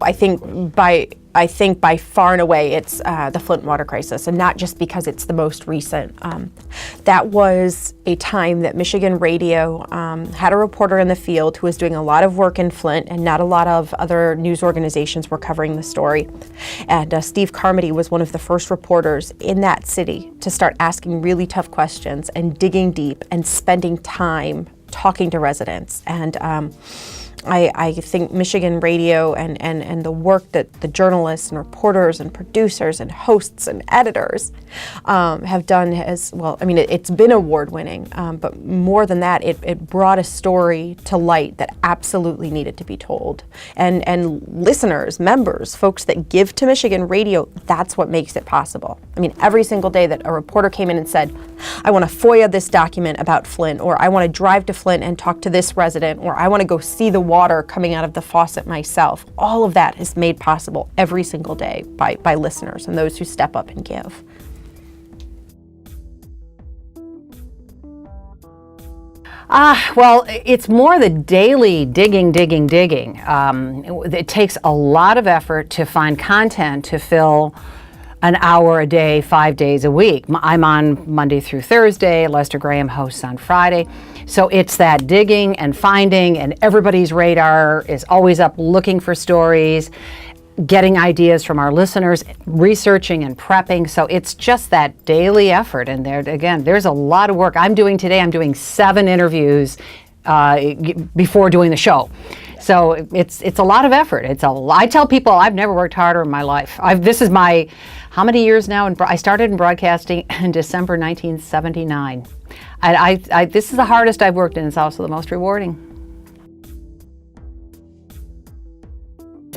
I think by far and away it's the Flint water crisis, and not just because it's the most recent. That was a time that Michigan Radio had a reporter in the field who was doing a lot of work in Flint, and not a lot of other news organizations were covering the story. And Steve Carmody was one of the first reporters in that city to start asking really tough questions and digging deep and spending time talking to residents. And I think Michigan Radio and the work that the journalists and reporters and producers and hosts and editors have done as well. I mean, it's been award-winning, but more than that, it brought a story to light that absolutely needed to be told. And listeners, members, folks that give to Michigan Radio, that's what makes it possible. I mean, every single day that a reporter came in and said, I want to FOIA this document about Flint, or I want to drive to Flint and talk to this resident, or I want to go see the water coming out of the faucet myself. All of that is made possible every single day by listeners and those who step up and give. Well, it's more the daily digging. It takes a lot of effort to find content to fill an hour a day, 5 days a week. I'm on Monday through Thursday. Lester Graham hosts on Friday. So it's that digging and finding, and everybody's radar is always up looking for stories, getting ideas from our listeners, researching and prepping. So it's just that daily effort. And there's a lot of work I'm doing today. I'm doing 7 interviews before doing the show. So it's a lot of effort. I tell people I've never worked harder in my life. This is my, how many years now? I started in broadcasting in December 1979. This is the hardest I've worked, and it's also the most rewarding.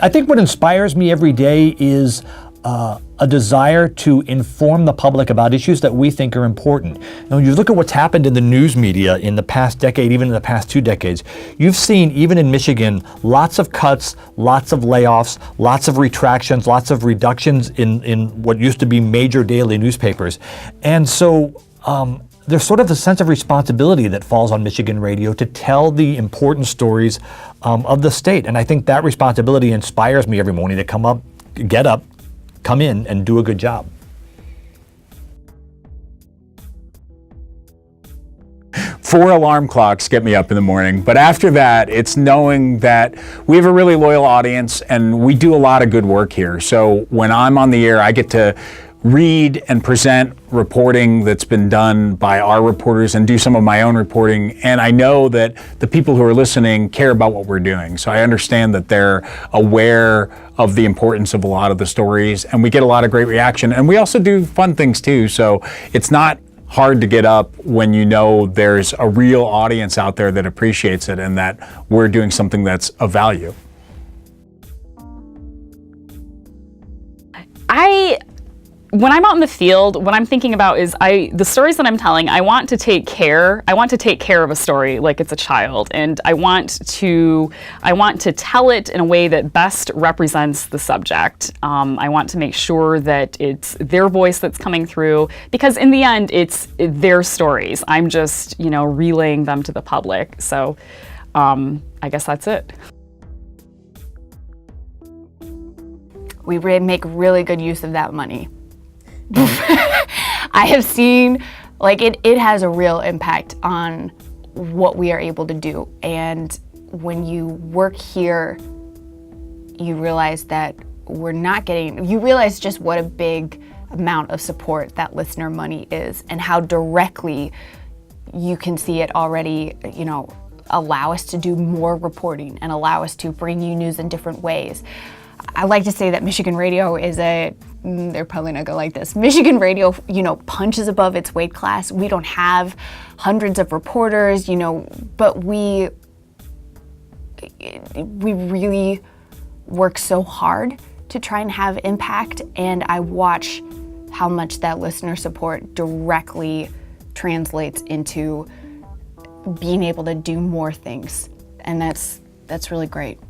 I think what inspires me every day is a desire to inform the public about issues that we think are important. Now, when you look at what's happened in the news media in the past decade, even in the past 2 decades, you've seen, even in Michigan, lots of cuts, lots of layoffs, lots of retractions, lots of reductions in what used to be major daily newspapers. And so there's sort of a sense of responsibility that falls on Michigan Radio to tell the important stories of the state. And I think that responsibility inspires me every morning to get up, come in and do a good job. 4 alarm clocks get me up in the morning, but after that, it's knowing that we have a really loyal audience and we do a lot of good work here. So when I'm on the air, I get to read and present reporting that's been done by our reporters and do some of my own reporting. And I know that the people who are listening care about what we're doing. So I understand that they're aware of the importance of a lot of the stories, and we get a lot of great reaction. And we also do fun things too. So it's not hard to get up when you know there's a real audience out there that appreciates it and that we're doing something that's of value. When I'm out in the field, what I'm thinking about is the stories that I'm telling, I want to take care of a story like it's a child, and I want to tell it in a way that best represents the subject. I want to make sure that it's their voice that's coming through, because in the end, it's their stories. I'm just, relaying them to the public. So I guess that's it. We make really good use of that money. I have seen, it has a real impact on what we are able to do. And when you work here, you realize that you realize just what a big amount of support that listener money is, and how directly you can see it already, allow us to do more reporting and allow us to bring you news in different ways. I like to say that Michigan Radio is they're probably not gonna like this. Michigan Radio, punches above its weight class. We don't have hundreds of reporters, but we really work so hard to try and have impact. And I watch how much that listener support directly translates into being able to do more things. And that's really great.